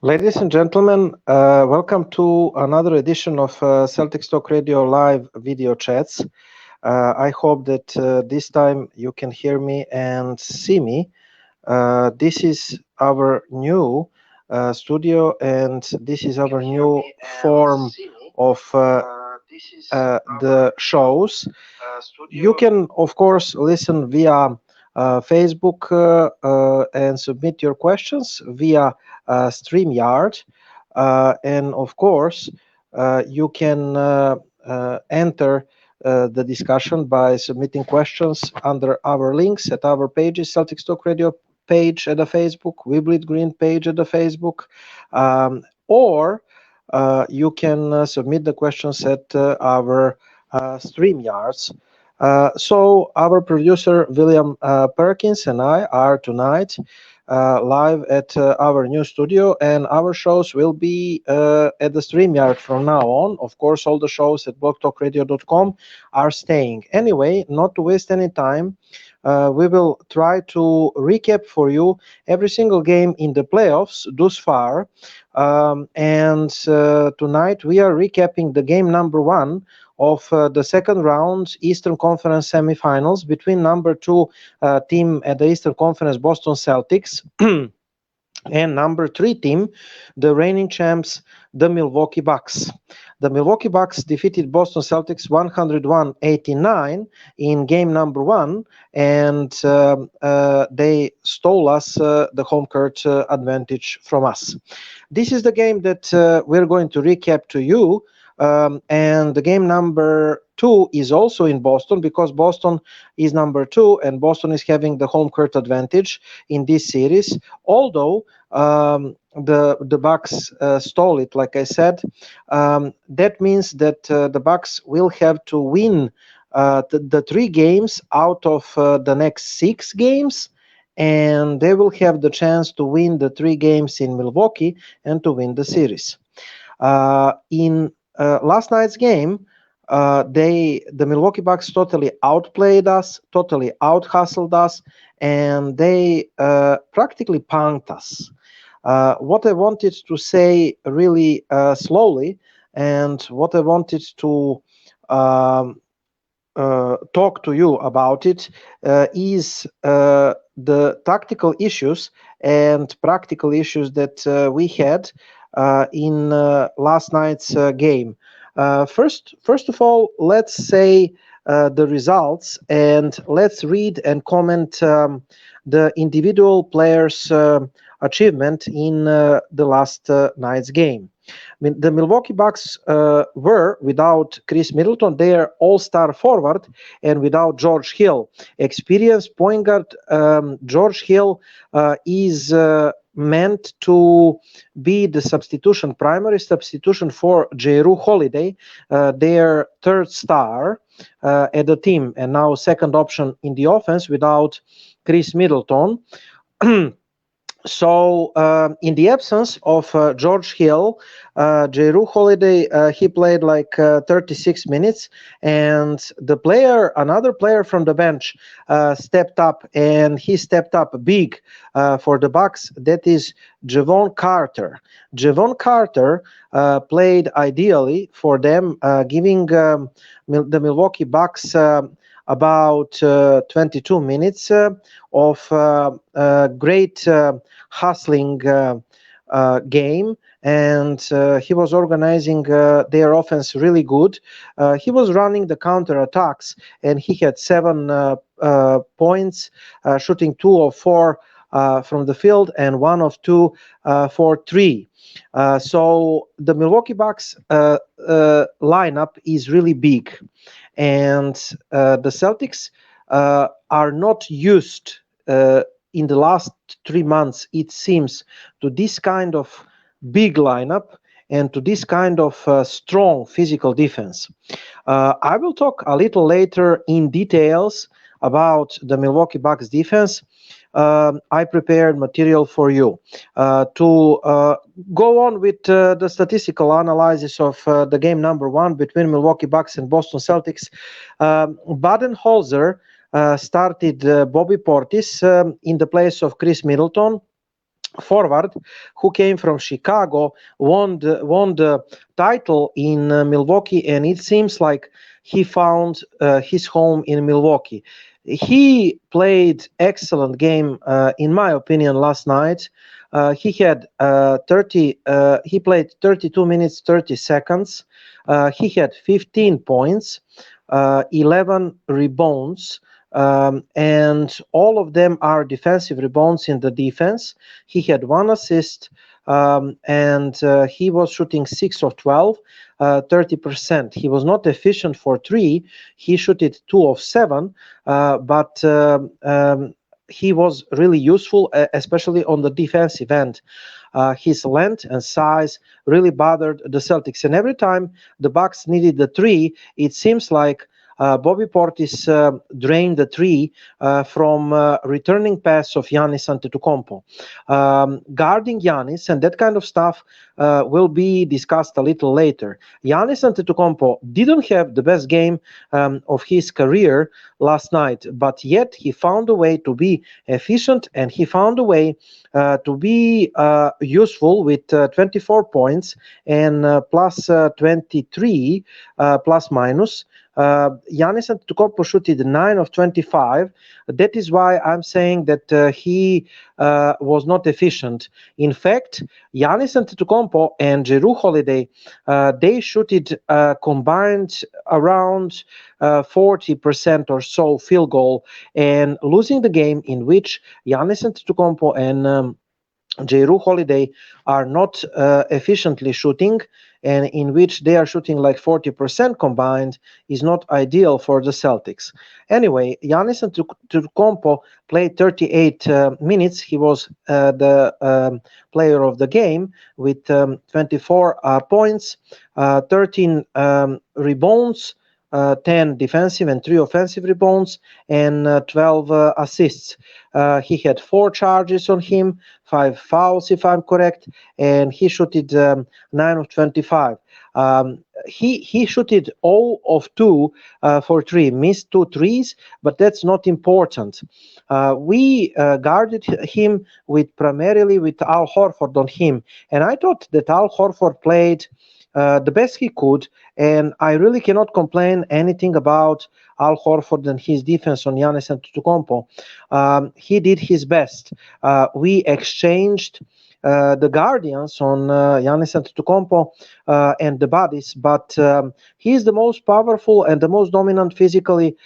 Ladies and gentlemen, welcome to another edition of Celtics Talk Radio live video chats. I hope that this time you can hear me and see me. This is our new studio, and this is our new form of the shows. You can, of course, listen via Facebook and submit your questions via StreamYard. And of course, you can enter the discussion by submitting questions under our links at our pages, Celtics Talk Radio page at the Facebook, We Bleed Green page at the Facebook, or you can submit the questions at our StreamYards. So our producer William Perkins and I are tonight live at our new studio, and our shows will be at the StreamYard from now on. Of course, all the shows at blogtalkradio.com are staying. Anyway, not to waste any time, we will try to recap for you every single game in the playoffs thus far. And tonight we are recapping the game number 1 of the second round Eastern Conference semifinals between number 2 team at the Eastern Conference, Boston Celtics, and number 3 team, the reigning champs, the Milwaukee Bucks. The Milwaukee Bucks defeated Boston Celtics 101-89 in game number 1, and they stole us the home court advantage from us. This is the game that we're going to recap to you. And the game number 2 is also in Boston, because Boston is number 2 and Boston is having the home court advantage in this series. Although the Bucks stole it, like I said, that means that the Bucks will have to win the 3 games out of the next 6 games, and they will have the chance to win the 3 games in Milwaukee and to win the series. In last night's game, the Milwaukee Bucks totally outplayed us, totally out-hustled us, and they practically punked us. What I wanted to say really slowly, and what I wanted to talk to you about it is the tactical issues and practical issues that we had in last night's game. First of all, let's say the results, and let's read and comment the individual players' achievement in the last night's game. I mean, the Milwaukee Bucks were without Chris Middleton, their all-star forward, and without George Hill. Experienced point guard George Hill is meant to be the primary substitution for Jrue Holiday, their third star at the team, and now second option in the offense without Chris Middleton. So, in the absence of George Hill, Jrue Holiday, he played like 36 minutes, and another player from the bench, stepped up, and he stepped up big for the Bucks. That is Javon Carter. Javon Carter played ideally for them, giving the Milwaukee Bucks about 22 minutes of great hustling game, and he was organizing their offense really good. He was running the counter attacks, and he had 7 points, shooting 2 of 4 from the field and 1 of 2 for 3. So the Milwaukee Bucks lineup is really big, and the Celtics are not used in the last 3 months, it seems, to this kind of big lineup and to this kind of strong physical defense. I will talk a little later in details about the Milwaukee Bucks defense. I prepared material for you to go on with the statistical analysis of the game number 1 between Milwaukee Bucks and Boston Celtics. Budenholzer started Bobby Portis in the place of Chris Middleton. forward who came from Chicago, won the title in Milwaukee, and it seems like he found his home in Milwaukee. He played excellent game, in my opinion, last night. He had 30. He played 32 minutes 30 seconds. He had 15 points, 11 rebounds. And all of them are defensive rebounds in the defense. He had 1 assist, and he was shooting 6 of 12, 30%. He was not efficient for three. He shot it 2 of 7, but he was really useful, especially on the defensive end. His length and size really bothered the Celtics, and every time the Bucks needed the three, it seems like Bobby Portis drained the three from returning pass of Giannis Antetokounmpo. Guarding Giannis and that kind of stuff will be discussed a little later. Giannis Antetokounmpo didn't have the best game of his career last night, but yet he found a way to be efficient, and he found a way to be useful with 24 points and plus 23 plus minus. Giannis Antetokounmpo shooted 9 of 25. That is why I'm saying that he was not efficient. In fact, Giannis Antetokounmpo and Jrue Holiday, they shooted combined around 40% or so field goal, and losing the game in which Giannis Antetokounmpo and Jrue Holiday are not efficiently shooting, and in which they are shooting like 40% combined, is not ideal for the Celtics. Anyway, Giannis Antetokounmpo played 38 minutes. He was the player of the game with 24 points, 13 rebounds, 10 defensive and 3 offensive rebounds, and 12 assists. He had 4 charges on him, 5 fouls, if I'm correct, and he shooted 9 of 25. He shooted all of 2 for 3, missed 2 threes, but that's not important. We guarded him primarily with Al Horford on him, and I thought that Al Horford played the best he could, and I really cannot complain anything about Al Horford and his defense on Giannis Antetokounmpo. He did his best. We exchanged the guardians on Giannis Antetokounmpo and the bodies, but he is the most powerful and the most dominant physically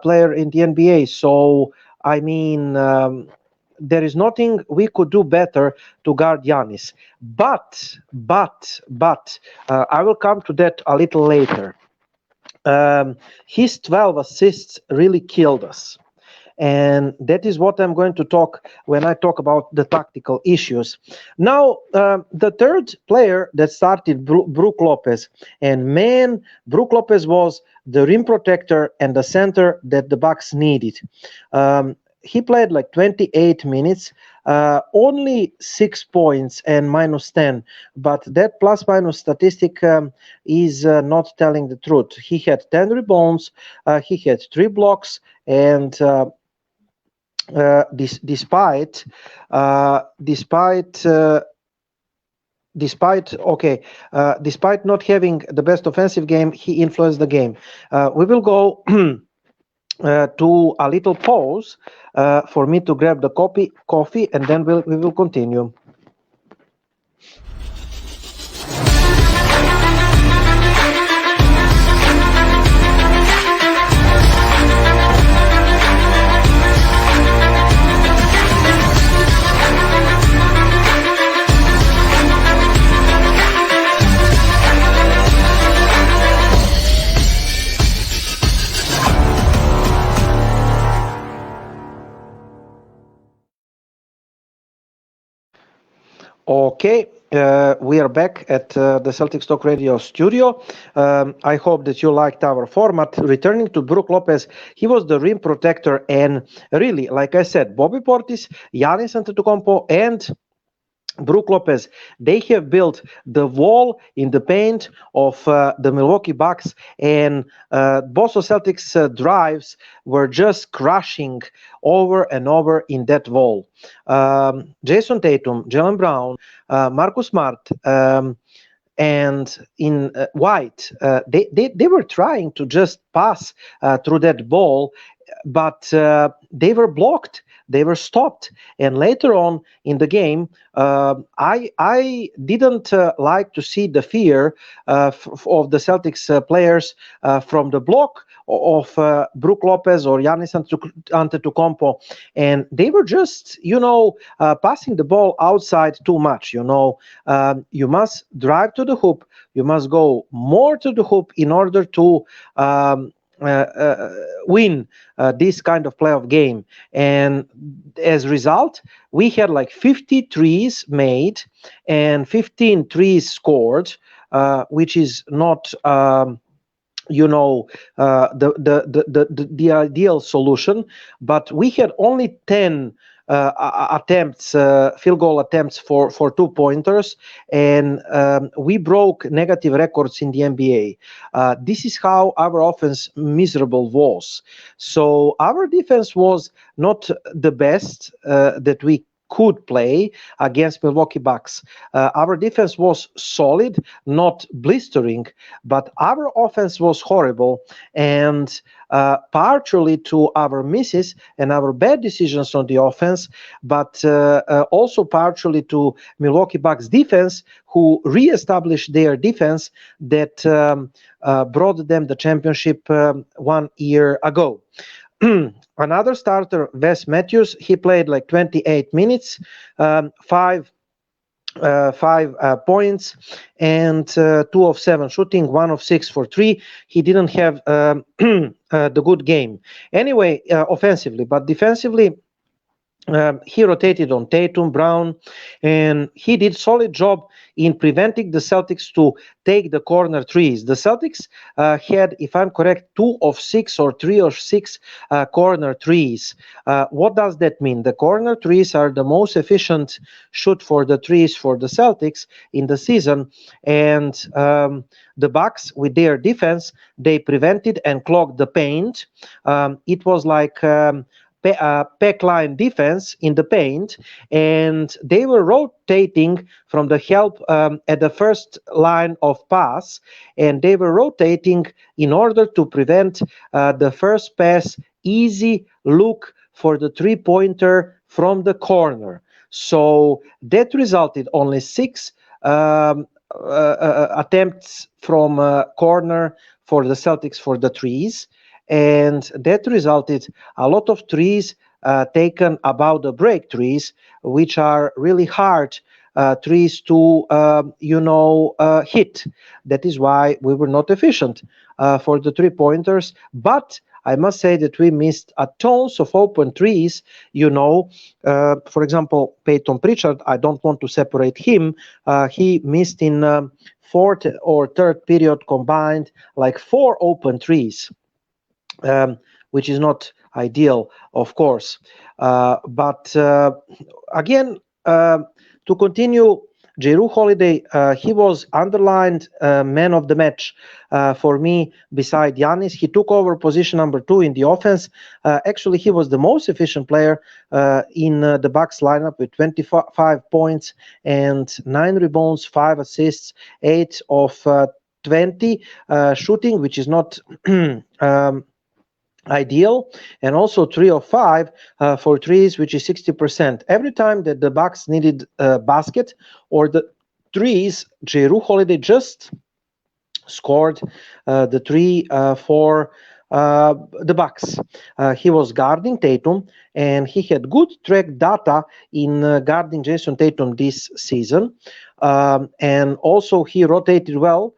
player in the NBA. So, I mean, there is nothing we could do better to guard Giannis. But, I will come to that a little later. His 12 assists really killed us. And that is what I'm going to talk when I talk about the tactical issues. Now, the third player that started, Brook Lopez. And man, Brook Lopez was the rim protector and the center that the Bucks needed. He played like 28 minutes, only 6 points and minus 10. But that plus minus statistic is not telling the truth. He had 10 rebounds, he had 3 blocks, and despite not having the best offensive game, he influenced the game. We will go to a little pause for me to grab the coffee, and then we will continue. Okay, we are back at the Celtics Talk Radio studio. I hope that you liked our format. Returning to Brook Lopez, he was the rim protector, and really, like I said, Bobby Portis, Giannis Antetokounmpo, and Brook Lopez, they have built the wall in the paint of the Milwaukee Bucks, and Boston Celtics drives were just crashing over and over in that wall. Jason Tatum, Jalen Brown, Marcus Smart, and in White, they were trying to just pass through that ball, but they were blocked. They were stopped, and later on in the game, I didn't like to see the fear of the Celtics players from the block of Brook Lopez or Giannis Antetokounmpo, and they were just passing the ball outside too much. You must drive to the hoop. You must go more to the hoop in order to win this kind of playoff game. And as a result, we had like 50 threes made and 15 threes scored, which is not the ideal solution, but we had only 10 attempts, field goal attempts for 2 pointers, and we broke negative records in the NBA. This is how our offense miserable was. So our defense was not the best that we could play against Milwaukee Bucks. Our defense was solid, not blistering, but our offense was horrible, and partially to our misses and our bad decisions on the offense, but also partially to Milwaukee Bucks defense, who reestablished their defense that brought them the championship 1 year ago. Another starter, Wes Matthews, he played like 28 minutes, five points, and 2 of 7 shooting, 1 of 6 for 3. He didn't have the good game. Anyway, offensively, but defensively, he rotated on Tatum, Brown, and he did solid job in preventing the Celtics to take the corner threes. The Celtics had, if I'm correct, 2 of 6 or 3 or 6 corner threes. What does that mean? The corner threes are the most efficient shoot for the threes for the Celtics in the season, and the Bucks, with their defense, they prevented and clogged the paint. It was like backline defense in the paint, and they were rotating from the help at the first line of pass, and they were rotating in order to prevent the first pass easy look for the three-pointer from the corner. So that resulted only 6 attempts from corner for the Celtics for the threes, and that resulted a lot of threes taken about the break threes, which are really hard threes to hit. That is why we were not efficient for the 3-pointers, but I must say that we missed a tons of open threes. For example, Peyton Pritchard, I don't want to separate him. He missed in fourth or third period combined like 4 open threes. Which is not ideal, of course. But again, to continue, Jrue Holiday, he was underlined man of the match for me beside Giannis. He took over position number 2 in the offense. Actually, he was the most efficient player in the Bucks lineup with 25 points and 9 rebounds, 5 assists, 8 of 20 shooting, which is not ideal, and also 3 of 5 for threes, which is 60%. Every time that the Bucks needed a basket or the threes, Jrue Holiday just scored the 3 for the Bucks. He was guarding Tatum, and he had good track data in guarding Jason Tatum this season. And also he rotated well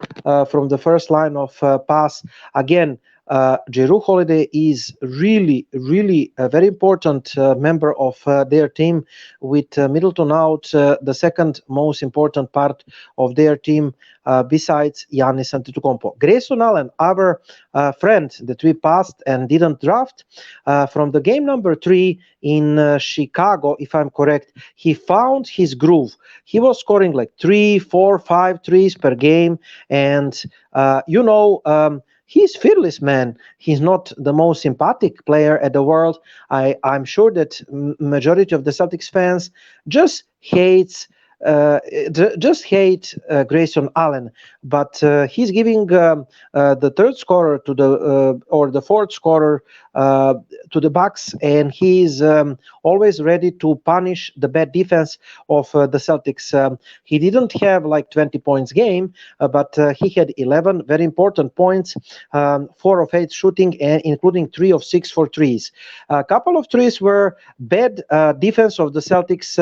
from the first line of pass. Again, Jrue Holiday is really a very important member of their team, with Middleton out, the second most important part of their team besides Giannis Antetokounmpo. Grayson Allen, our friend that we passed and didn't draft, from the game number 3 in Chicago, if I'm correct, he found his groove. He was scoring like 3, 4, 5 threes per game, and he's fearless, man. He's not the most sympathetic player at the world. I'm sure that majority of the Celtics fans just hates just hate Grayson Allen, but he's giving the third scorer to the or the fourth scorer to the Bucks, and he's always ready to punish the bad defense of the Celtics. He didn't have like 20 points game, but he had 11 very important points, 4 of 8 shooting, and including 3 of 6 for threes. A couple of threes were bad defense of the Celtics.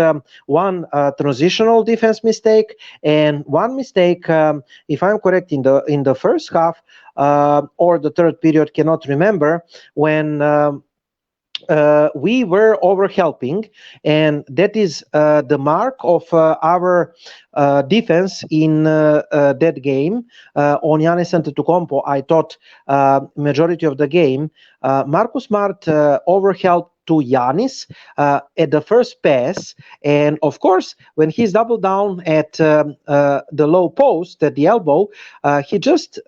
One transitional defense mistake, and one mistake, if I'm correct, in the first half or the third period, cannot remember, when we were overhelping, and that is the mark of our defense in that game on Giannis Antetokounmpo. I thought majority of the game, Marcus Smart overhelped to Giannis at the first pass, and of course, when he's doubled down at the low post at the elbow, he just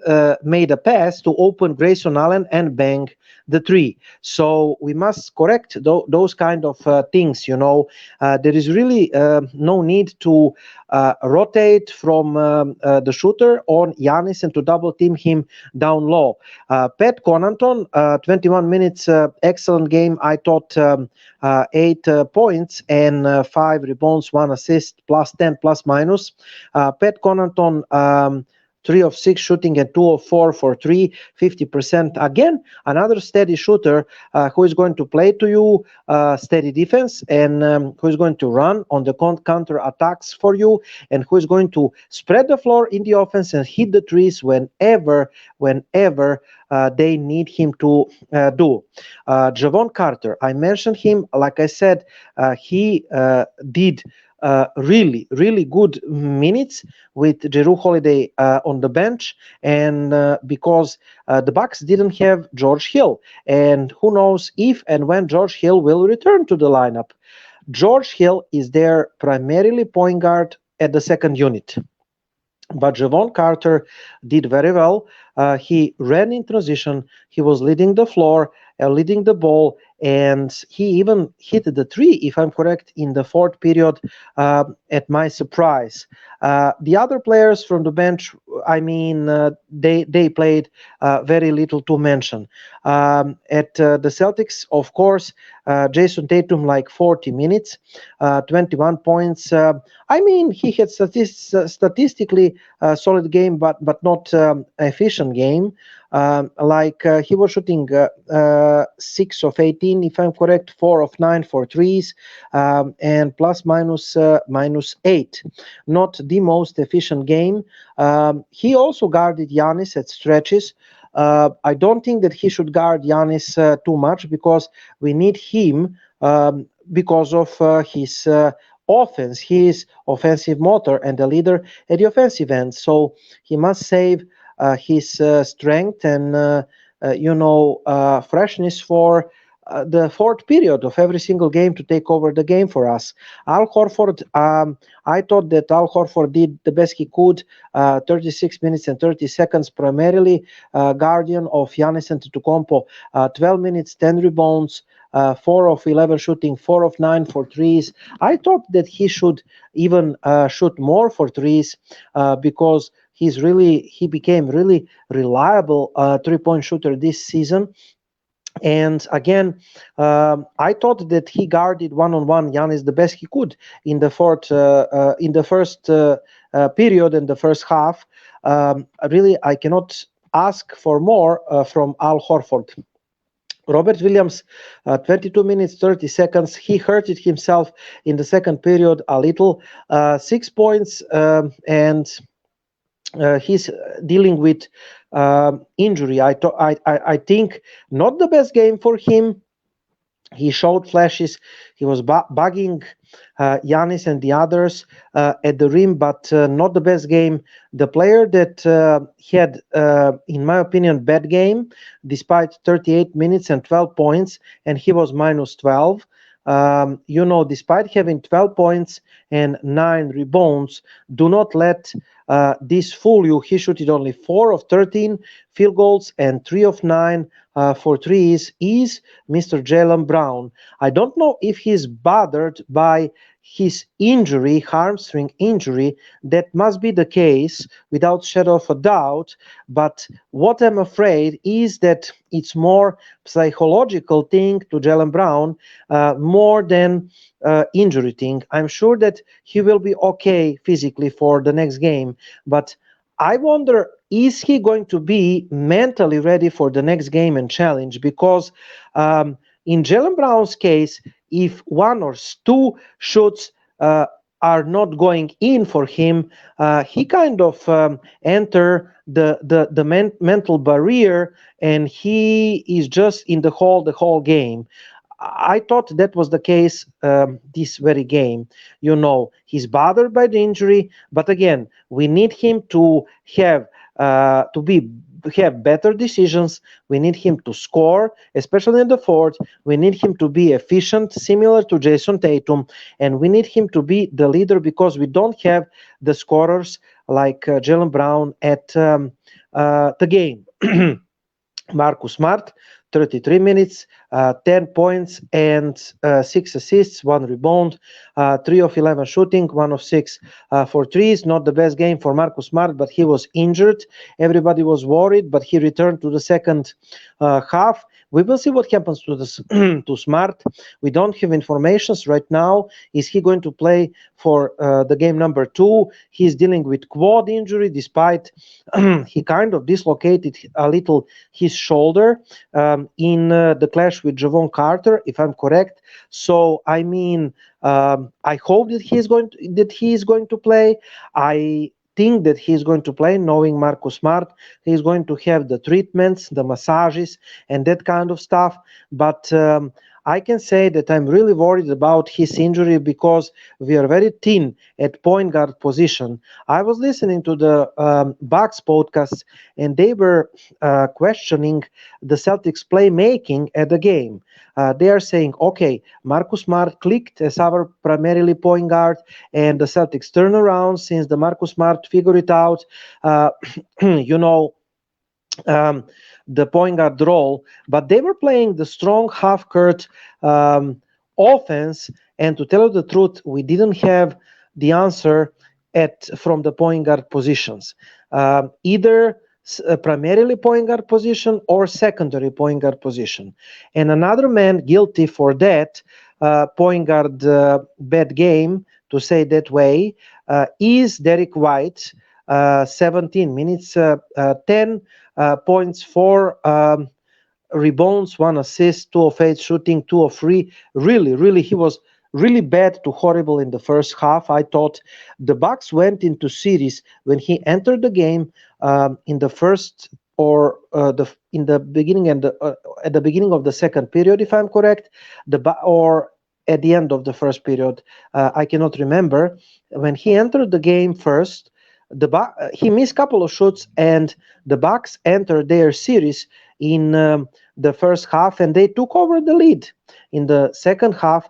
made a pass to open Grayson Allen and bang the three. So we must correct those kind of things. There is really no need to rotate from the shooter on Giannis and to double team him down low. Pat Connaughton, 21 minutes, excellent game. I thought 8 points and 5 rebounds, 1 assist, plus 10 plus minus. Pat Connaughton, 3 of 6 shooting and 2 of 4 for 3, 50%. Again, another steady shooter who is going to play to you, steady defense, and who is going to run on the counter attacks for you, and who is going to spread the floor in the offense and hit the threes whenever they need him to do. Javon Carter, I mentioned him. Like I said, he did really good minutes with Jrue Holiday on the bench, and because the Bucks didn't have George Hill, and who knows if and when George Hill will return to the lineup. George Hill is their primarily point guard at the second unit, but Javon Carter did very well. He ran in transition. He was leading the floor, leading the ball, and he even hit the three, if I'm correct, in the fourth period, at my surprise. The other players from the bench, I mean, they played very little to mention. At the Celtics, of course, Jason Tatum, like 40 minutes, 21 points. I mean, he had statistically a solid game, but not efficient game. He was shooting 6 of 18, if I'm correct, 4 of 9 for threes, and plus minus 8. Not the most efficient game. He also guarded Giannis at stretches. I don't think that he should guard Giannis too much, because we need him because of his offense, his offensive motor, and the leader at the offensive end. So he must save his strength and freshness for the fourth period of every single game to take over the game for us. Al Horford, I thought that Al Horford did the best he could, 36 minutes and 30 seconds, primarily guardian of Giannis Antetokounmpo, 12 minutes, 10 rebounds, 4 of 11 shooting, 4 of 9 for threes. I thought that he should even shoot more for threes, because he became really reliable three-point shooter this season. And again, I thought that he guarded one-on-one Giannis the best he could in the first period and the first half. Really, I cannot ask for more from Al Horford. Robert Williams, 22 minutes, 30 seconds. He hurted himself in the second period a little. 6 points and he's dealing with injury. I think not the best game for him. He showed flashes. He was bugging Giannis and the others at the rim, but not the best game. The player that had, in my opinion, bad game, despite 38 minutes and 12 points, and he was minus 12. Despite having 12 points and 9 rebounds, do not let this fool you. He shooted only 4 of 13 field goals and 3 of 9 for threes. Is Mr. Jaylen Brown. I don't know if he's bothered by his injury, hamstring injury. That must be the case without shadow of a doubt. But what I'm afraid is that it's more psychological thing to Jaylen Brown more than injury thing. I'm sure that he will be okay physically for the next game, but I wonder, is he going to be mentally ready for the next game and challenge? Because in Jaylen Brown's case, if one or two shots are not going in for him, he kind of enter the mental barrier, and he is just in the whole game. I thought that was the case this very game. He's bothered by the injury, but again, we need him to have better decisions. We need him to score, especially in the fourth. We need him to be efficient, similar to Jason Tatum, and we need him to be the leader because we don't have the scorers like Jaylen Brown at the game. Marcus Smart, 33 minutes, 10 points and 6 assists, 1 rebound, 3 of 11 shooting, 1 of 6 for threes. Not the best game for Marcus Smart, but he was injured. Everybody was worried, but he returned to the second half. We will see what happens to to Smart. We don't have informations right now. Is he going to play for the game number 2? He's dealing with quad injury, despite he kind of dislocated a little his shoulder in the clash with Javon Carter, if I'm correct. So I mean, I hope that he is going to play. I think that he's going to play, knowing Marcus Smart. He's going to have the treatments, the massages, and that kind of stuff. But I can say that I'm really worried about his injury because we are very thin at point guard position. I was listening to the Bucks podcast, and they were questioning the Celtics playmaking at the game. They are saying, okay, Marcus Smart clicked as our primarily point guard, and the Celtics turn around since the Marcus Smart figured it out. you know, the point guard role, but they were playing the strong half-court offense. And to tell you the truth, we didn't have the answer from the point guard positions, either primarily point guard position or secondary point guard position. And another man guilty for that point guard bad game, to say that way, is Derek White. 17 minutes, 10 points, 4 rebounds, 1 assist, 2 of 8 shooting, 2 of 3. Really, he was really bad to horrible in the first half. I thought the Bucks went into series when he entered the game in the first or in the beginning and at the beginning of the second period, if I'm correct, or at the end of the first period. I cannot remember. When he entered the game first, he missed a couple of shots, and the Bucks entered their series in the first half, and they took over the lead. In the second half,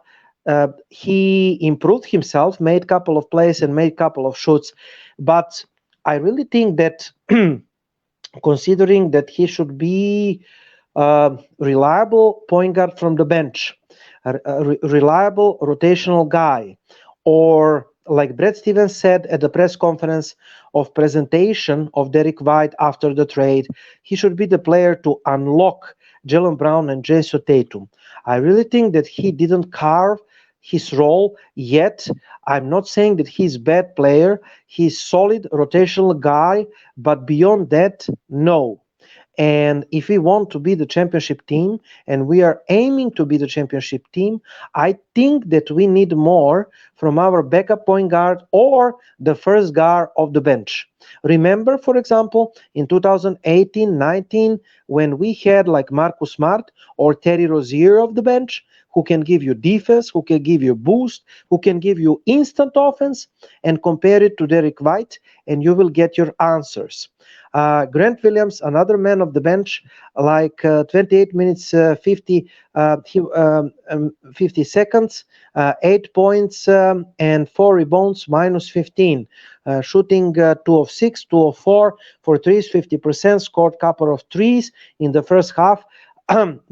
he improved himself, made a couple of plays, and made a couple of shots. But I really think that considering that he should be reliable point guard from the bench, a reliable rotational guy, or like Brad Stevens said at the press conference of presentation of Derek White after the trade, he should be the player to unlock Jaylen Brown and Jason Tatum. I really think that he didn't carve his role yet. I'm not saying that he's a bad player. He's solid rotational guy, but beyond that, no. And if we want to be the championship team, and we are aiming to be the championship team, I think that we need more from our backup point guard or the first guard of the bench. Remember, for example, in 2018-19, when we had like Marcus Smart or Terry Rozier of the bench, who can give you defense, who can give you boost, who can give you instant offense, and compare it to Derek White, and you will get your answers. Grant Williams, another man of the bench, like 28 minutes, 50 seconds, 8 points and 4 rebounds, minus 15. Shooting 2 of 6, 2 of 4 for threes, 50%, scored couple of threes in the first half,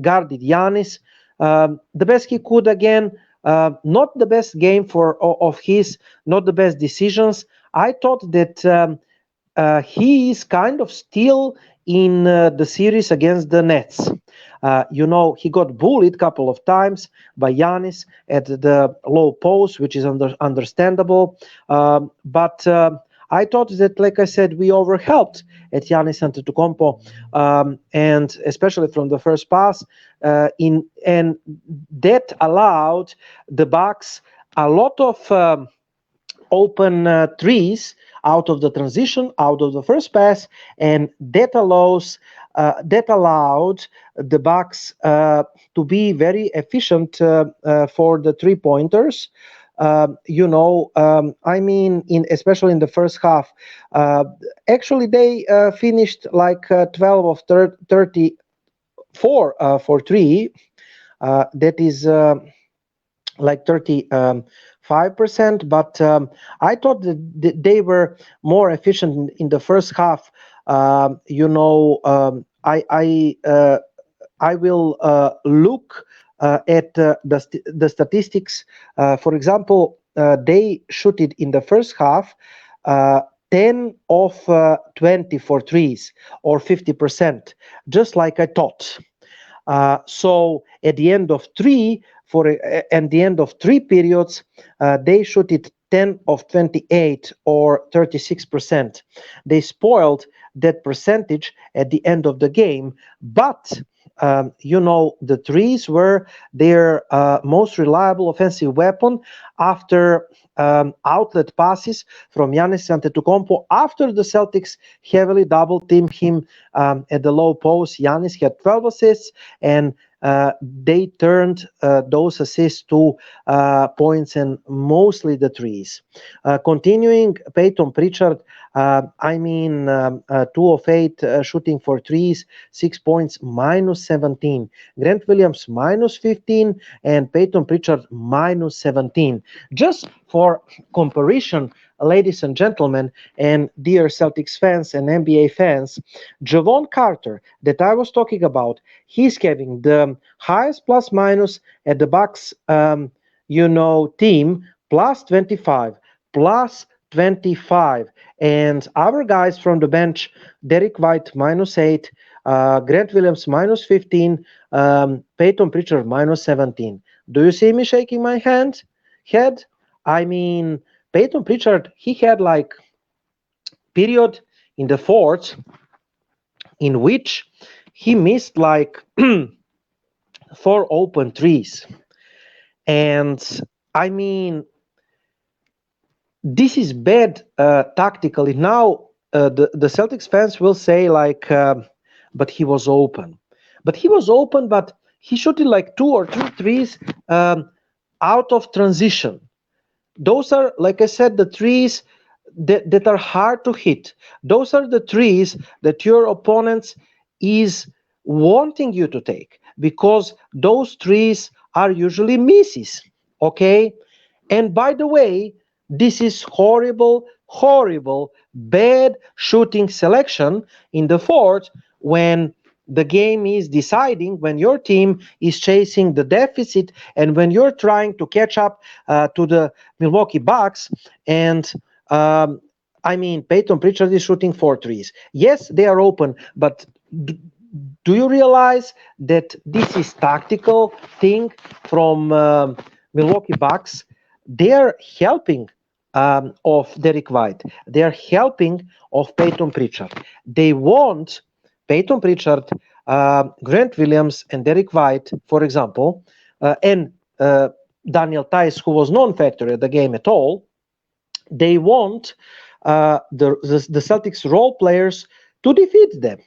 guarded Giannis. The best he could again, not the best game of his, not the best decisions. I thought that he is kind of still in the series against the Nets. He got bullied a couple of times by Giannis at the low post, which is understandable. But I thought that, like I said, we overhelped at Giannis Antetokounmpo, and especially from the first pass, and that allowed the Bucks a lot of open threes out of the transition, out of the first pass, and that allowed the Bucks to be very efficient for the 3-pointers. Especially in the first half. Actually, they finished like 12 of 34 for 3. That is like 35%, but I thought that they were more efficient in the first half. I will look at the statistics. For example, they shot it in the first half 10 of 20 for threes, or 50%, just like I thought. So at the end of three periods, they shot it 10 of 28, or 36%. They spoiled that percentage at the end of the game, but the threes were their most reliable offensive weapon after outlet passes from Giannis Antetokounmpo. After the Celtics heavily double-teamed him at the low post, Giannis had 12 assists, and they turned those assists to points, and mostly the threes. Continuing, Peyton Pritchard, 2 of 8 shooting for threes, 6 points, minus 17. Grant Williams, minus 15, and Peyton Pritchard, minus 17. Just for comparison, ladies and gentlemen, and dear Celtics fans and NBA fans, Javon Carter, that I was talking about, he's having the highest plus minus at the Bucks, team, plus 25, plus 25. And our guys from the bench, Derek White, minus 8, Grant Williams, minus 15, Peyton Pritchard, minus 17. Do you see me shaking my head? Peyton Pritchard, he had like period in the fourth in which he missed like 4 open threes. And this is bad tactically. Now the Celtics fans will say like, but he was open. But he was open, but he shot it like 2 or 3 threes out of transition. Those are, like I said, the threes that are hard to hit. Those are the threes that your opponents is wanting you to take, because those threes are usually misses. Okay? And by the way, this is horrible, bad shooting selection in the fourth, when the game is deciding, when your team is chasing the deficit, and when you're trying to catch up to the Milwaukee Bucks. And Peyton Pritchard is shooting 4 threes. Yes, they are open, but do you realize that this is tactical thing from Milwaukee Bucks? They are helping of Derek White. They are helping of Peyton Pritchard. They want Peyton Pritchard, Grant Williams, and Derek White, for example, and Daniel Tice, who was non-factor at the game at all, they want the Celtics role players to defeat them.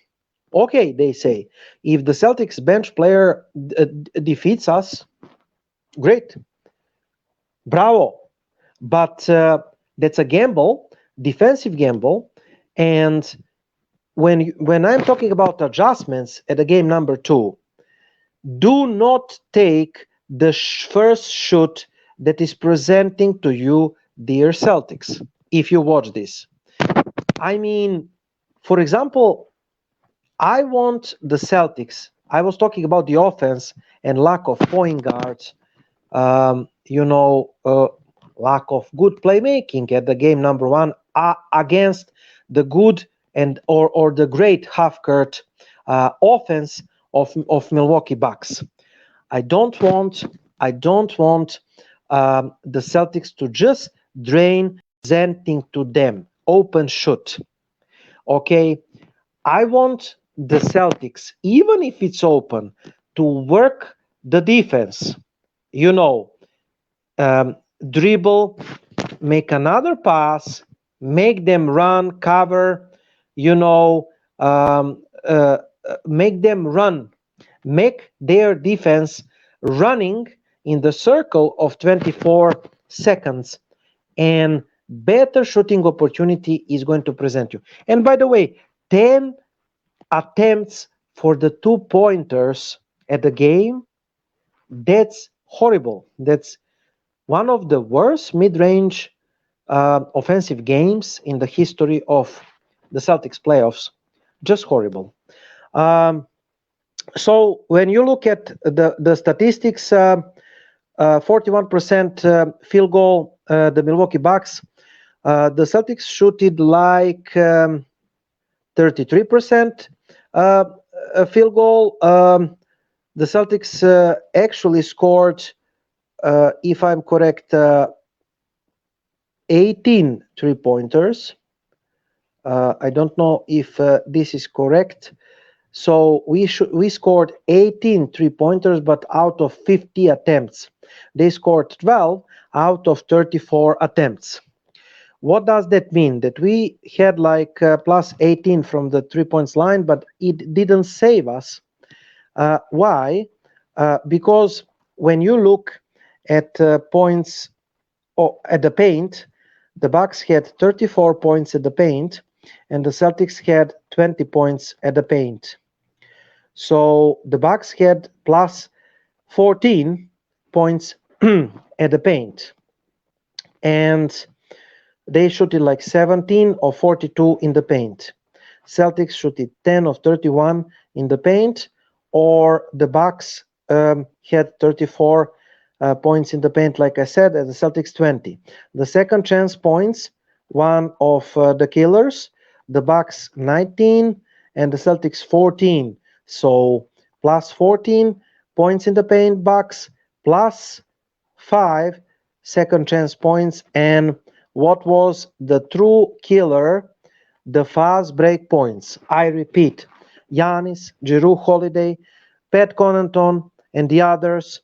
Okay, they say, if the Celtics bench player defeats us, great, bravo. But that's a gamble, defensive gamble, and when I'm talking about adjustments at the game number 2, do not take the first shoot that is presenting to you, dear Celtics, if you watch this. I mean, for example, I want the Celtics. I was talking about the offense and lack of point guards, lack of good playmaking at the game number 1 against the good and or the great half-court offense of Milwaukee Bucks. I don't want the Celtics to just drain presenting to them open shoot. Okay, I want the Celtics, even if it's open, to work the defense. Dribble, make another pass, make them run, cover. Make them run, make their defense running in the circle of 24 seconds, and better shooting opportunity is going to present you. And by the way, 10 attempts for the 2-pointers at the game, that's horrible. That's one of the worst mid-range offensive games in the history of the Celtics playoffs. Just horrible. So when you look at the statistics, 41% field goal, the Milwaukee Bucks, the Celtics shooted like 33% field goal. The Celtics actually scored, if I'm correct, 18 3-pointers. I don't know if this is correct. So we scored 18 3-pointers, but out of 50 attempts. They scored 12 out of 34 attempts. What does that mean? That we had like plus 18 from the 3-point line, but it didn't save us. Why? Because when you look at points at the paint, the Bucks had 34 points at the paint, and the Celtics had 20 points at the paint. So the Bucks had plus 14 points at the paint, and they shot it like 17 of 42 in the paint. Celtics shot it 10 of 31 in the paint, or the Bucks had 34 points in the paint, like I said, and the Celtics 20. The second chance points, one of the killers, the Bucks 19 and the Celtics 14. So plus 14 points in the paint, Bucks, plus 5 second chance points, and what was the true killer? The fast break points. I repeat, Giannis, Jrue Holiday, Pat Connaughton, and the others.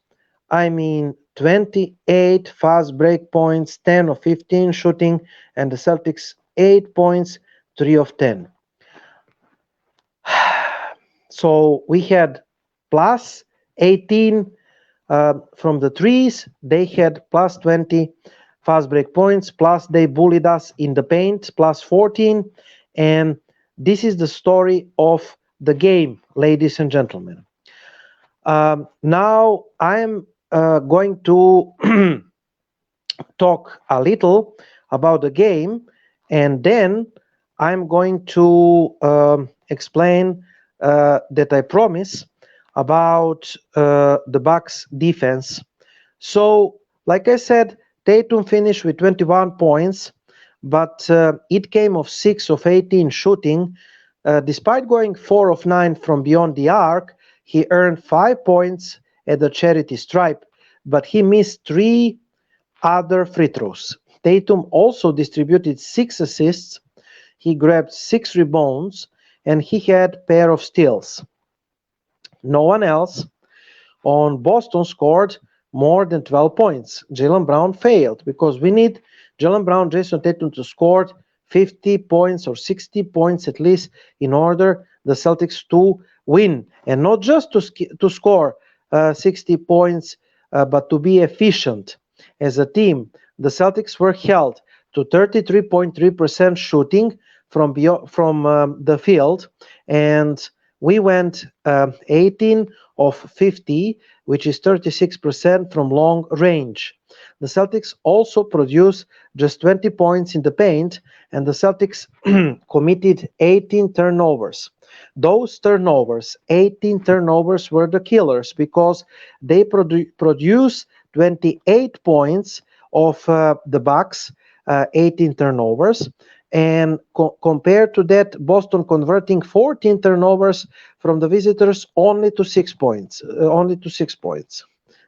I mean, 28 fast break points, 10 of 15 shooting, and the Celtics 8 points, 3 of 10. So we had plus 18 from the threes. They had plus 20 fast break points, plus they bullied us in the paint, plus 14. And this is the story of the game, ladies and gentlemen. Now I'm going to talk a little about the game, and then I'm going to explain that I promise about the Bucks defense. So, like I said, Tatum finished with 21 points, but it came of 6 of 18 shooting. Despite going 4 of 9 from beyond the arc, he earned 5 points at the charity stripe, but he missed 3 other free throws. Tatum also distributed 6 assists. He grabbed 6 rebounds. and he had pair of steals. No one else on Boston scored more than 12 points. Jaylen Brown failed because we need Jaylen Brown, Jason Tatum to score 50 points or 60 points at least in order the Celtics to win, and not just to score 60 points, but to be efficient as a team. The Celtics were held to 33.3% shooting from the field, and we went 18 of 50, which is 36% from long range. The Celtics also produced just 20 points in the paint, and the Celtics committed 18 turnovers. Those turnovers, 18 turnovers, were the killers because they produced 28 points of the Bucks, 18 turnovers. And compared to that, Boston converting 14 turnovers from the visitors only to 6 points.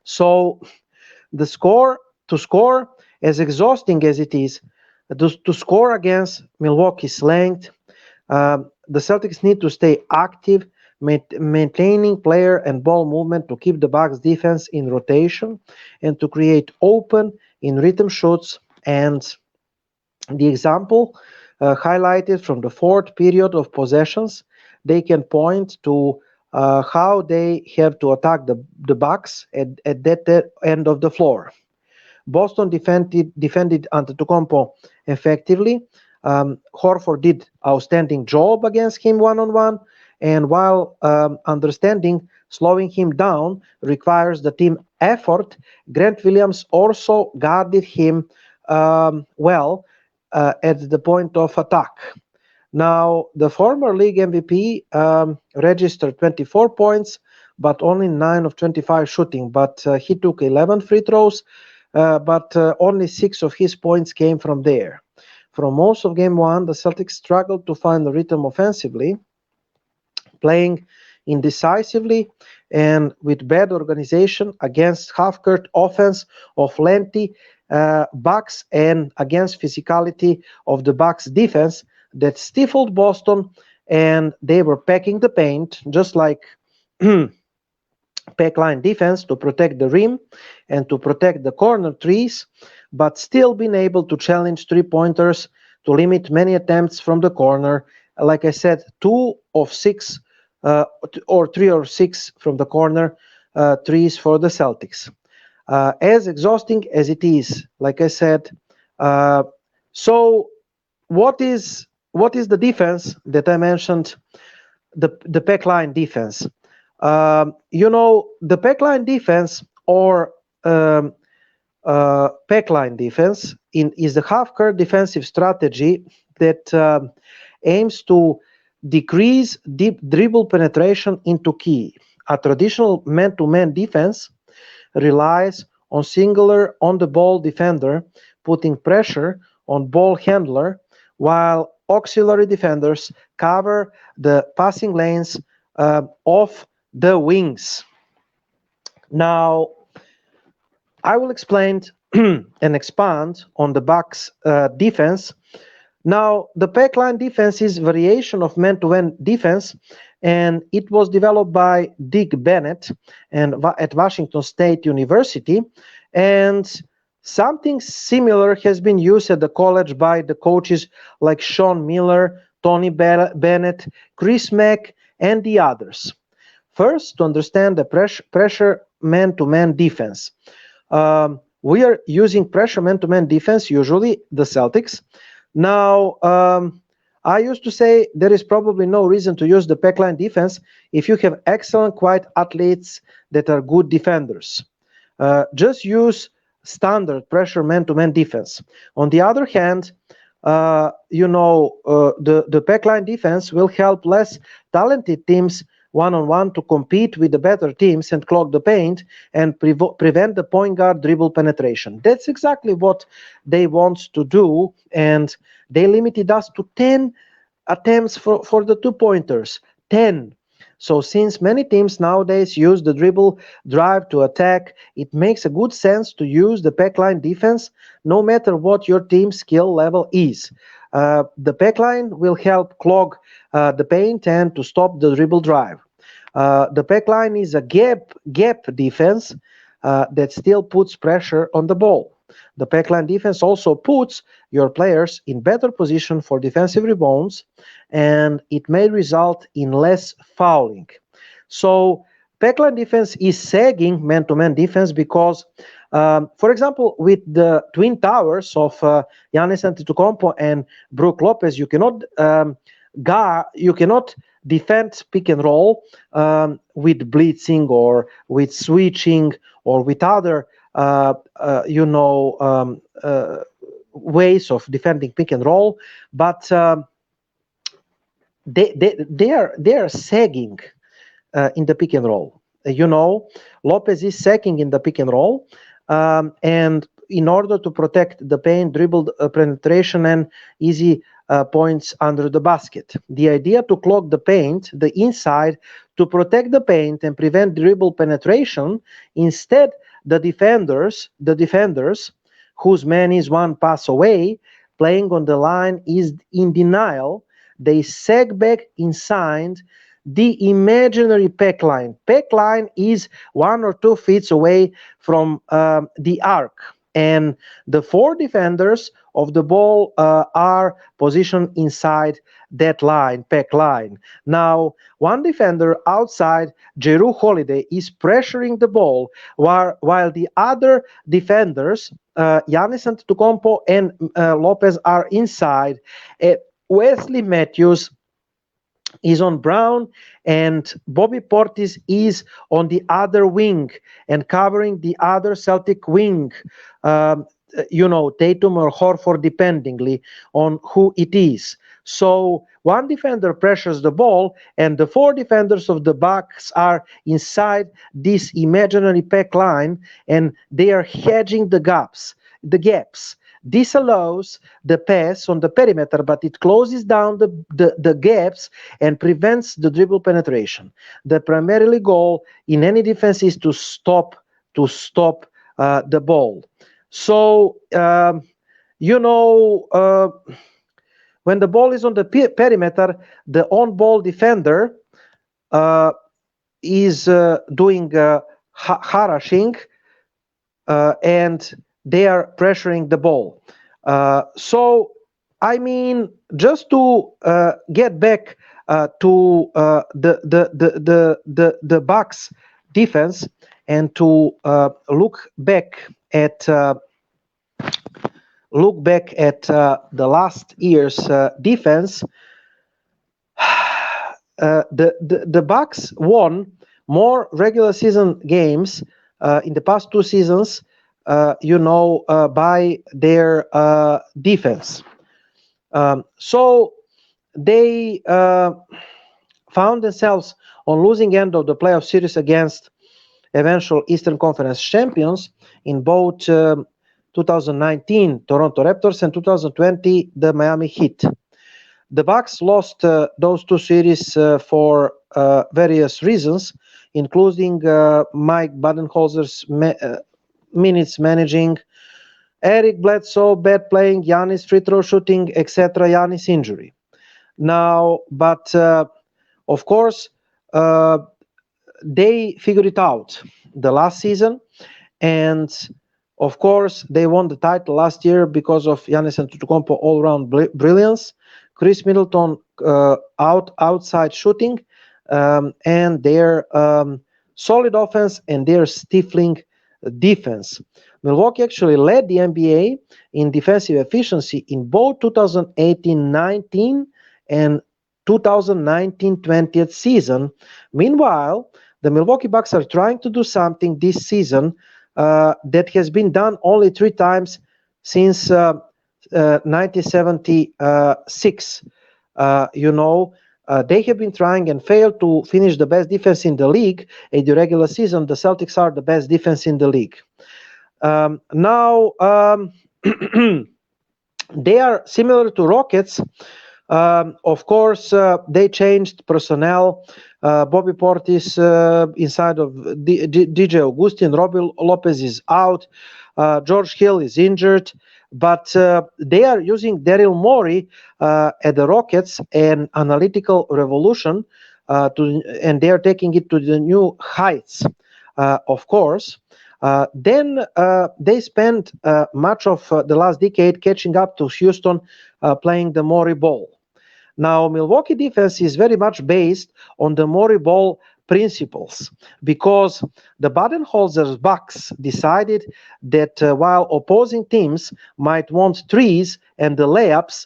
So to score, as exhausting as it is, to score against Milwaukee's length, the Celtics need to stay active, maintaining player and ball movement to keep the Bucks defense in rotation and to create open in rhythm shots. And the example highlighted from the fourth period of possessions, they can point to how they have to attack the Bucks at that end of the floor. Boston defended Antetokounmpo effectively. Horford did outstanding job against him one-on-one, and while understanding slowing him down requires the team effort, Grant Williams also guarded him well at the point of attack. Now, the former league MVP registered 24 points, but only 9 of 25 shooting. But he took 11 free throws, but only 6 of his points came from there. For most of Game 1, the Celtics struggled to find the rhythm offensively, playing indecisively and with bad organization against half-court offense of lengthy Bucks and against physicality of the Bucks defense that stifled Boston, and they were packing the paint just like backline defense to protect the rim and to protect the corner threes, but still being able to challenge three-pointers to limit many attempts from the corner. Like I said, 2 of 6 or 3 or 6 from the corner threes for the Celtics. As exhausting as it is, like I said, so what is the defense that I mentioned? The backline defense. The backline defense or backline defense is the half-court defensive strategy that aims to decrease deep dribble penetration into key. A traditional man-to-man defense relies on singular on-the-ball defender putting pressure on ball handler, while auxiliary defenders cover the passing lanes of the wings. Now, I will explain and expand on the Bucks defense. Now, the backline defense is variation of man-to-man defense, and it was developed by Dick Bennett at Washington State University, and something similar has been used at the college by the coaches like Sean Miller, Tony Bennett, Chris Mack, and the others. First, to understand the pressure man-to-man defense. We are using pressure man-to-man defense, usually the Celtics. Now, I used to say there is probably no reason to use the backline defense if you have excellent, quiet athletes that are good defenders. Just use standard pressure man-to-man defense. On the other hand, the backline defense will help less talented teams one-on-one to compete with the better teams and clog the paint and prevent the point guard dribble penetration. That's exactly what they want to do, and they limited us to 10 attempts for the two-pointers. 10. So since many teams nowadays use the dribble drive to attack, it makes a good sense to use the backline defense no matter what your team's skill level is. The backline will help clog the paint and to stop the dribble drive. The backline is a gap defense that still puts pressure on the ball. The backline defense also puts your players in better position for defensive rebounds, and it may result in less fouling. So backline defense is sagging man-to-man defense because, for example, with the twin towers of Giannis Antetokounmpo and Brook Lopez, you cannot defend pick and roll with blitzing or with switching or with other ways of defending pick and roll, but they are sagging in the pick and roll. Lopez is sagging in the pick and roll, and in order to protect the paint, dribble penetration, and easy points under the basket. The idea to clog the paint, the inside, to protect the paint and prevent dribble penetration. Instead, the defenders, whose man is one pass away, playing on the line, is in denial. They sag back inside the imaginary pack line. Pack line is 1 or 2 feet away from the arc, and the 4 defenders of the ball are positioned inside that line, pack line. Now, one defender outside, Jrue Holiday, is pressuring the ball, while the other defenders, Giannis Antetokounmpo and Lopez, are inside. Wesley Matthews is on Brown, and Bobby Portis is on the other wing and covering the other Celtic wing. Tatum or Horford, dependingly on who it is. So one defender pressures the ball, and the 4 defenders of the Bucks are inside this imaginary pack line, and they are hedging the gaps. This allows the pass on the perimeter, but it closes down the gaps and prevents the dribble penetration. The primarily goal in any defense is to stop the ball. So, when the ball is on the perimeter, the on-ball defender is doing harassing, and they are pressuring the ball. So, I mean, just to get back to the Bucks defense and to look back at the last year's defense, the Bucks won more regular season games in the past 2 seasons, by their defense. So they found themselves on losing end of the playoff series against eventual Eastern Conference champions in both 2019 Toronto Raptors and 2020 the Miami Heat. The Bucks lost those 2 series for various reasons, including Mike Budenholzer's minutes managing, Eric Bledsoe bad playing, Giannis free throw shooting, etc., Giannis injury. Now, but of course, they figured it out the last season, and of course, they won the title last year because of Giannis Antetokounmpo all-round brilliance, Chris Middleton outside shooting, and their solid offense and their stifling defense. Milwaukee actually led the NBA in defensive efficiency in both 2018-19 and 2019-20 season. Meanwhile, the Milwaukee Bucks are trying to do something this season that has been done only 3 times since 1976. They have been trying and failed to finish the best defense in the league. In the regular season, the Celtics are the best defense in the league. Now, they are similar to Rockets. Of course, they changed personnel. Bobby Portis inside of DJ Augustin. Robbie Lopez is out. George Hill is injured. but they are using Daryl Morey at the Rockets, an analytical revolution, and they are taking it to the new heights, of course. Then they spent much of the last decade catching up to Houston, playing the Morey ball. Now, Milwaukee defense is very much based on the Morey ball principles, because the Budenholzer's Bucks decided that while opposing teams might want threes and the layups,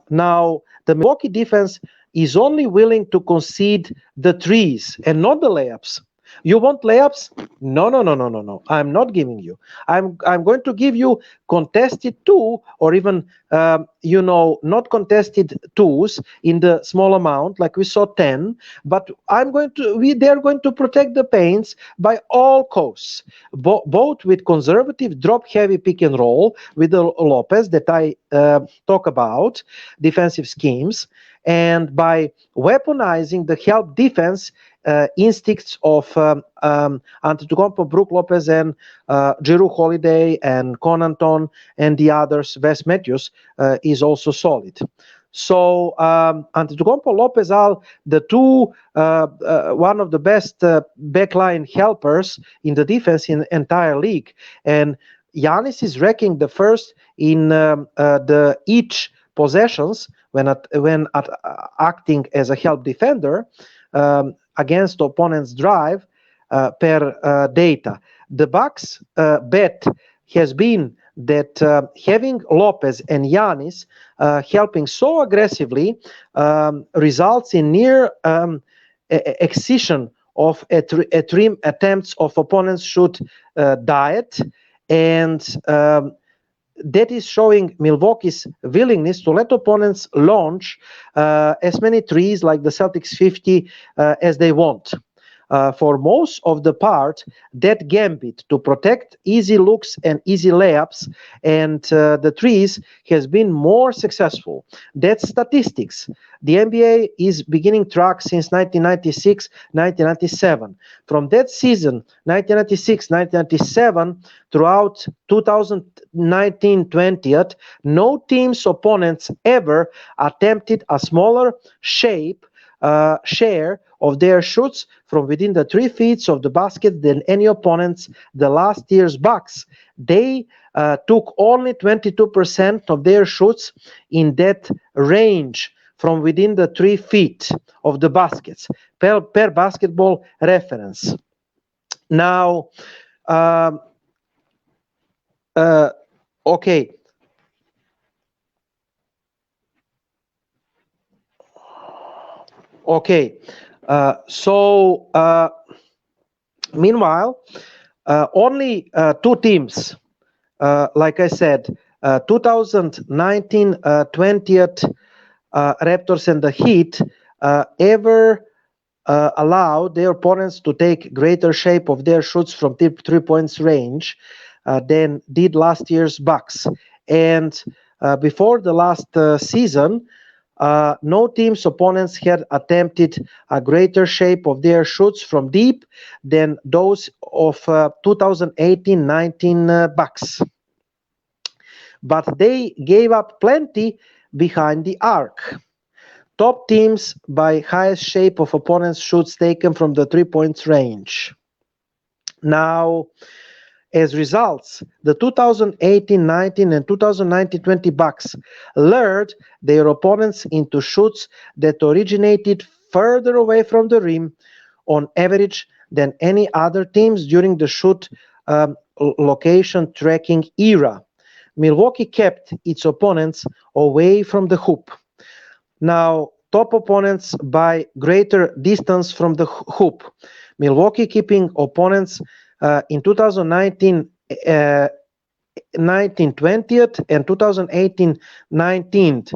now the Milwaukee defense is only willing to concede the threes and not the layups. You want layups? No, no, no, no, no, no. I'm not giving you. I'm going to give you contested two, or even not contested twos in the small amount, like we saw 10. But they're going to protect the paints by all costs, both with conservative drop-heavy pick and roll with the Lopez that I talk about, defensive schemes, and by weaponizing the help defense instincts of Antetokounmpo, Brook Lopez, and Jrue Holiday, and Connaughton, and the others. Wes Matthews is also solid. So Antetokounmpo, Lopez are the two, one of the best backline helpers in the defense in the entire league. And Giannis is ranking the first in the each possessions when acting as a help defender against opponent's drive per data. The Bucks bet has been that having Lopez and Giannis helping so aggressively results in near excision of a trim attempts of opponents shoot diet, and that is showing Milwaukee's willingness to let opponents launch as many threes, like the Celtics 50, as they want. For most of the part, that gambit to protect easy looks and easy layups and the threes has been more successful. That's statistics. The NBA is beginning track since 1996-1997. From that season, 1996-1997, throughout 2019-20, no team's opponents ever attempted a smaller share of their shoots from within the 3 feet of the basket than any opponents. The last year's Bucks, they took only 22% of their shoots in that range from within the 3 feet of the baskets per basketball reference. Now, okay. Okay, meanwhile, only two teams, like I said, 2019-20 Raptors and the Heat, ever allowed their opponents to take greater shape of their shoots from 3 points range than did last year's Bucks. And before the last season, no team's opponents had attempted a greater shape of their shoots from deep than those of 2018-19 Bucks. But they gave up plenty behind the arc. Top teams by highest shape of opponents' shoots taken from the 3 points range. Now, as results, the 2018-19 and 2019-20 Bucks lured their opponents into shoots that originated further away from the rim on average than any other teams during the shoot location tracking era. Milwaukee kept its opponents away from the hoop. Now, top opponents by greater distance from the hoop. Milwaukee keeping opponents in 2019 20th and 2018 19th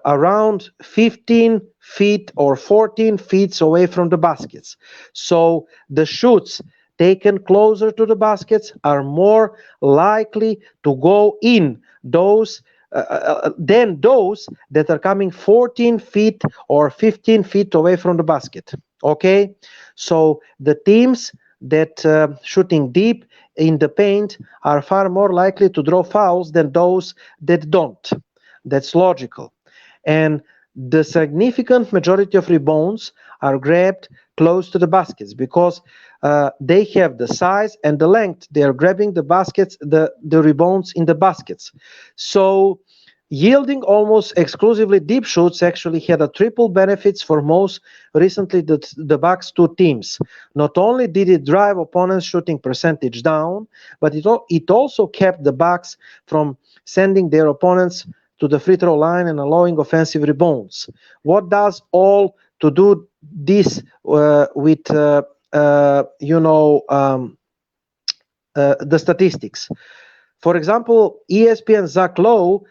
around 15 feet or 14 feet away from the baskets. So the shoots taken closer to the baskets are more likely to go in those than those that are coming 14 feet or 15 feet away from the basket. Okay, so the teams that shooting deep in the paint are far more likely to draw fouls than those that don't. That's logical. And the significant majority of rebounds are grabbed close to the baskets because they have the size and the length. They are grabbing the baskets, the rebounds in the baskets. So yielding almost exclusively deep shots actually had a triple benefits for most recently the Bucks two teams. Not only did it drive opponents' shooting percentage down, but it also kept the Bucks from sending their opponents to the free throw line and allowing offensive rebounds. What does all to do this with the statistics? For example, ESPN Zach Lowe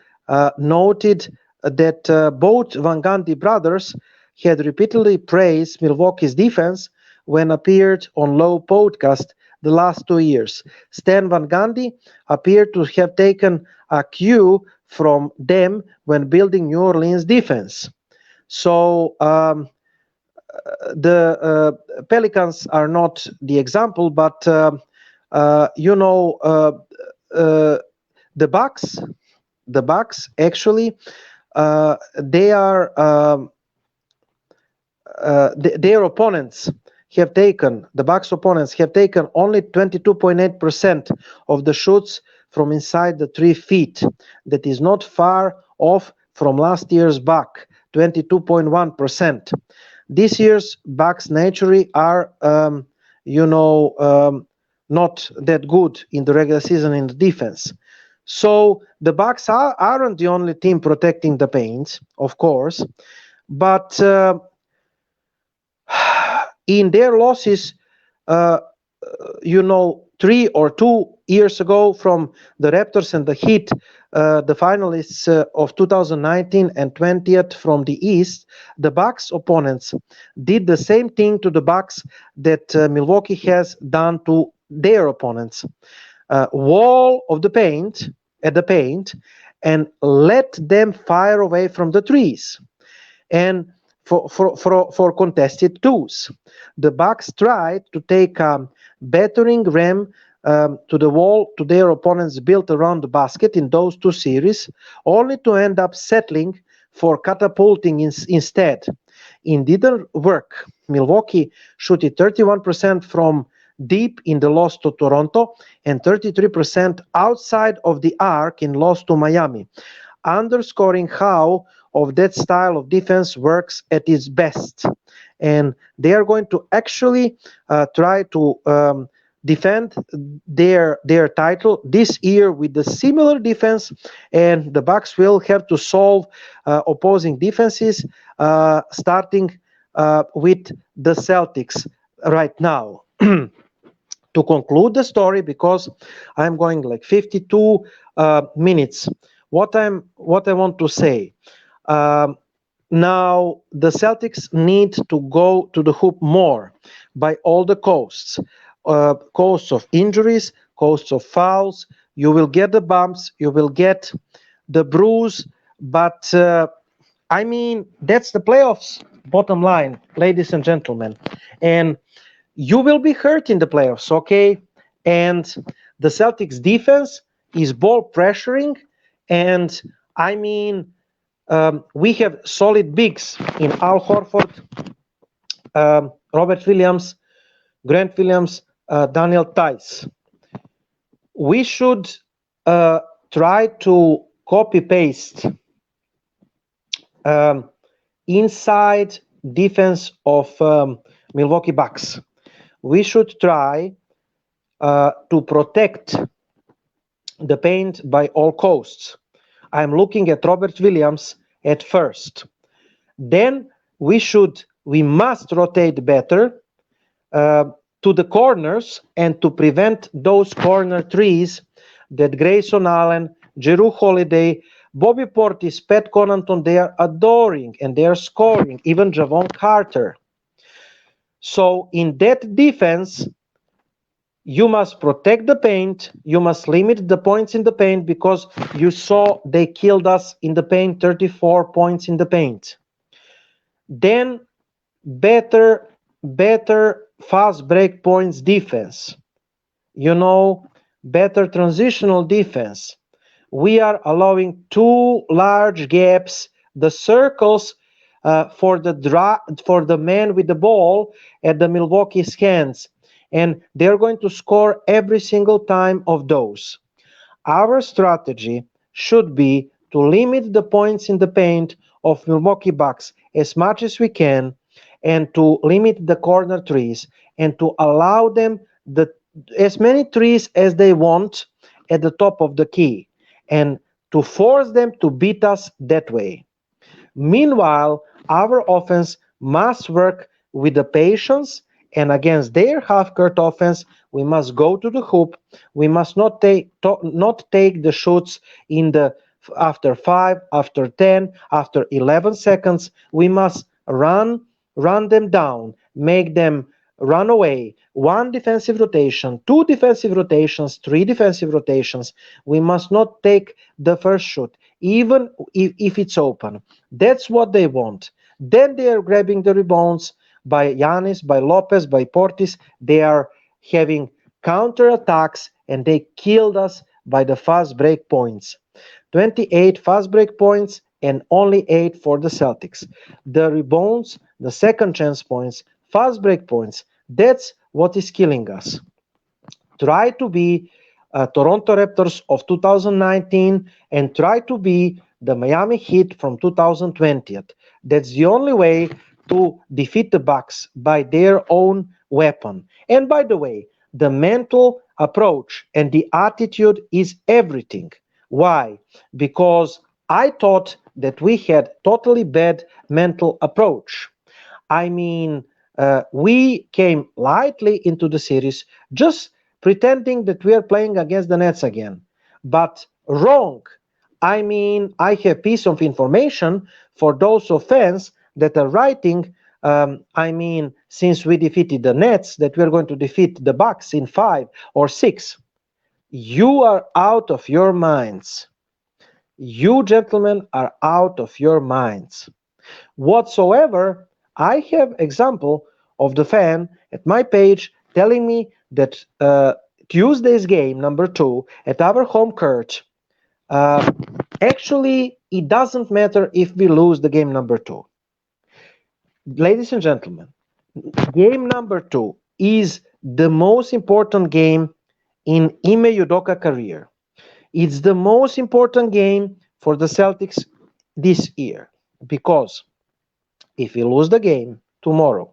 noted that both Van Gundy brothers had repeatedly praised Milwaukee's defense when appeared on Lowe podcast the last 2 years. Stan Van Gundy appeared to have taken a cue from them when building New Orleans defense. So the Pelicans are not the example, but the Bucks actually they are their opponents have taken the Bucks opponents have taken only 22.8% of the shoots from inside the 3 feet. That is not far off from last year's Buck 22.1%. This year's Bucks naturally are not that good in the regular season in the defense. So the Bucks aren't the only team protecting the paint, of course, but in their losses, 3 or 2 years ago from the Raptors and the Heat, the finalists of 2019 and 20th from the East, the Bucks opponents did the same thing to the Bucks that Milwaukee has done to their opponents. Wall of the paint at the paint and let them fire away from the trees. And for contested twos, the Bucks tried to take a battering ram to the wall to their opponents built around the basket in those 2 series, only to end up settling for catapulting instead. It didn't work. Milwaukee shot it 31% from deep in the loss to Toronto and 33% outside of the arc in loss to Miami, underscoring how of that style of defense works at its best. And they are going to actually try to defend their title this year with the similar defense, and the Bucks will have to solve opposing defenses starting with the Celtics right now. To conclude the story, because I'm going like 52 minutes, what I want to say. Now the Celtics need to go to the hoop more by all the costs. Costs of injuries, costs of fouls. You will get the bumps, you will get the bruise, but that's the playoffs, bottom line, ladies and gentlemen. And you will be hurt in the playoffs, okay? And the Celtics defense is ball pressuring, and we have solid bigs in Al Horford, Robert Williams, Grant Williams, Daniel Tice. We should try to copy-paste inside defense of Milwaukee Bucks. We should try to protect the paint by all costs. I'm looking at Robert Williams at first. Then we must rotate better to the corners and to prevent those corner threes that Grayson Allen, Jrue Holiday, Bobby Portis, Pat Connaughton, they are adoring and they are scoring, even Javon Carter. So in that defense, you must protect the paint, you must limit the points in the paint, because you saw they killed us in the paint, 34 points in the paint. Then better fast break points defense. better transitional defense. We are allowing two large gaps, the circles for the man with the ball at the Milwaukee's hands, and they're going to score every single time of those. Our strategy should be to limit the points in the paint of Milwaukee Bucks as much as we can and to limit the corner threes and to allow them as many threes as they want at the top of the key and to force them to beat us that way. Meanwhile, our offense must work with the patience, and against their half-court offense, we must go to the hoop. We must not take the shots in the after 5, after 10, after 11 seconds. We must run them down, make them run away. One defensive rotation, two defensive rotations, three defensive rotations. We must not take the first shot, even if it's open. That's what they want. Then they are grabbing the rebounds by Giannis, by Lopez, by Portis. They are having counter attacks and they killed us by the fast break points. 28 fast break points and only 8 for the Celtics. The rebounds, the second chance points, fast break points, that's what is killing us. Try to be Toronto Raptors of 2019 and try to be the Miami Heat from 2020. That's the only way to defeat the Bucks by their own weapon. And by the way, the mental approach and the attitude is everything. Why? Because I thought that we had totally bad mental approach. I mean, we came lightly into the series, just pretending that we are playing against the Nets again. But wrong. I mean, I have piece of information for those of fans that are writing. Since we defeated the Nets, that we are going to defeat the Bucks in 5 or 6. You are out of your minds. You gentlemen are out of your minds. Whatsoever, I have example of the fan at my page telling me that Tuesday's game number 2 at our home court, actually it doesn't matter if we lose the game number 2. Ladies and gentlemen, game number 2 is the most important game in Ime Udoka career. It's the most important game for the Celtics this year because if we lose the game tomorrow,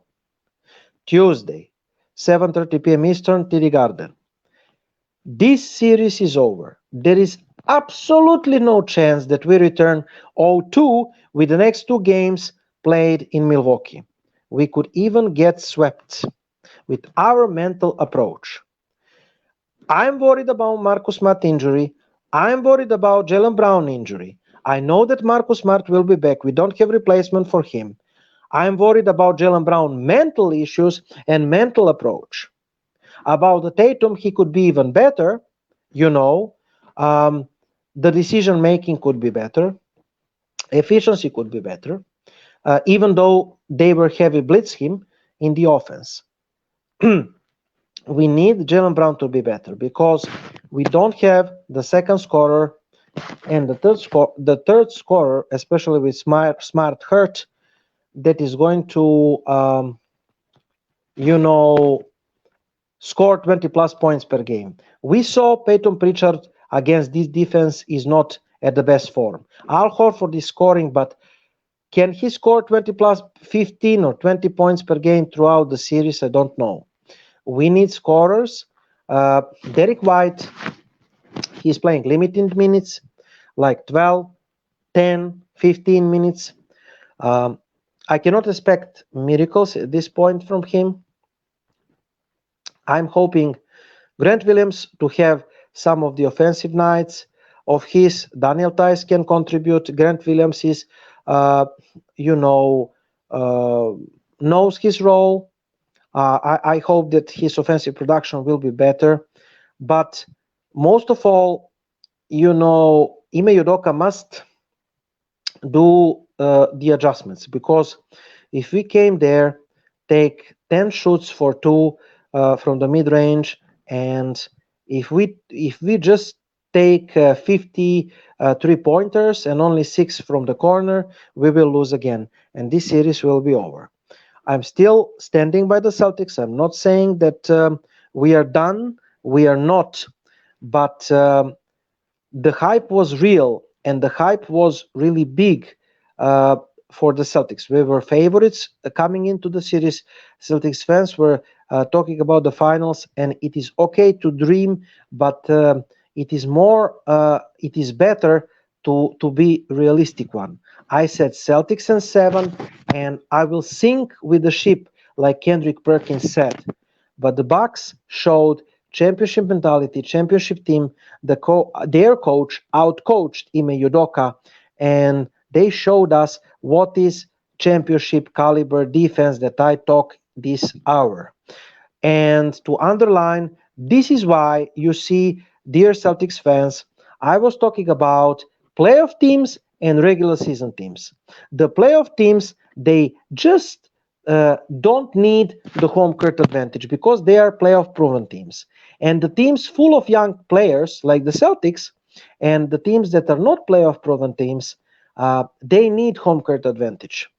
Tuesday, 7:30 p.m. Eastern, TD Garden, this series is over. There is absolutely no chance that we return 0-2 with the next 2 games played in Milwaukee. We could even get swept with our mental approach. I'm worried about Marcus Smart injury. I'm worried about Jaylen Brown injury. I know that Marcus Smart will be back. We don't have replacement for him. I'm worried about Jaylen Brown mental issues and mental approach. About the Tatum, he could be even better. The decision making could be better. Efficiency could be better. Even though they were heavy blitz him in the offense. We need Jaylen Brown to be better because we don't have the second scorer and the third scorer, especially with Smart hurt, that is going to score 20 plus points per game. We saw Peyton Pritchard against this defense is not at the best form. Al Horford is scoring, but can he score 20 plus 15 or 20 points per game throughout the series? I don't know. We need scorers. Derek White, he's playing limited minutes, like 12, 10, 15 minutes. I cannot expect miracles at this point from him. I'm hoping Grant Williams to have some of the offensive nights of his. Daniel Tice can contribute. Grant Williams is, knows his role. I hope that his offensive production will be better. But most of all, Ime Udoka must do the adjustments, because if we came there, take 10 shoots for 2 from the mid-range and If we just take 50 3-pointers and only 6 from the corner, we will lose again, and this series will be over. I'm still standing by the Celtics. I'm not saying that we are done. We are not, but the hype was real, and the hype was really big uh, for the Celtics. We were favorites coming into the series. Celtics fans were talking about the finals, and it is okay to dream, but it is better to be realistic one. I said Celtics in 7, and I will sink with the ship, like Kendrick Perkins said. But the Bucks showed championship mentality, championship team. Their coach outcoached Ime Udoka, and they showed us what is championship caliber defense that I talk this hour. And to underline, this is why you see, dear Celtics fans, I was talking about playoff teams and regular season teams. The playoff teams, they just don't need the home court advantage because they are playoff proven teams. And the teams full of young players like the Celtics and the teams that are not playoff proven teams, they need home court advantage,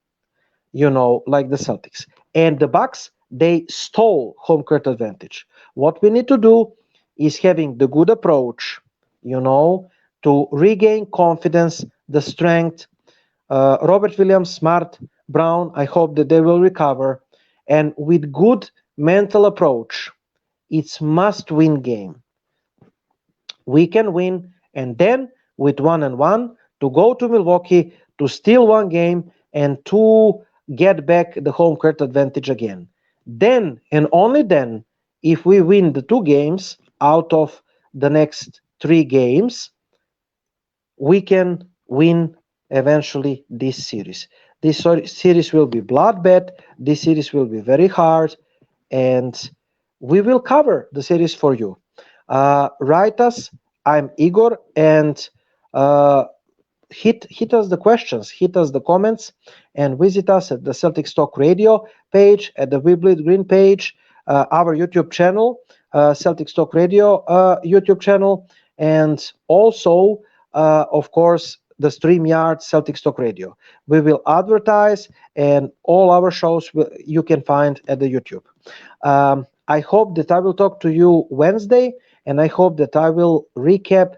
like the Celtics. And the Bucks, they stole home court advantage. What we need to do is having the good approach, to regain confidence, the strength. Robert Williams, Smart, Brown, I hope that they will recover. And with good mental approach, it's must-win game. We can win, and then with 1-1 to go to Milwaukee to steal one game and to get back the home court advantage again. Then and only then, if we win the 2 games out of the next 3 games, we can win eventually this series. This series will be bloodbath. This series will be very hard, and we will cover the series for you. Write us. I'm Igor, and uh, hit us the questions, hit us the comments, and visit us at the Celtics Talk Radio page, at the Weebly Green page, our YouTube channel, Celtics Talk Radio YouTube channel, and also, of course, the StreamYard Celtics Talk Radio. We will advertise, and all our shows you can find at the YouTube. I hope that I will talk to you Wednesday, and I hope that I will recap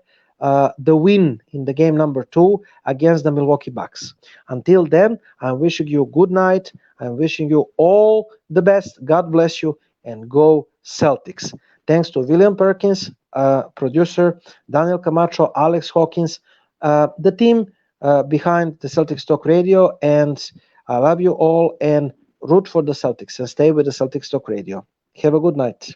the win in the game number 2 against the Milwaukee Bucks. Until then, I'm wishing you good night. I'm wishing you all the best. God bless you, and go Celtics. Thanks to William Perkins, producer, Daniel Camacho, Alex Hawkins, the team behind the Celtics Talk Radio, and I love you all, and root for the Celtics and stay with the Celtics Talk Radio. Have a good night.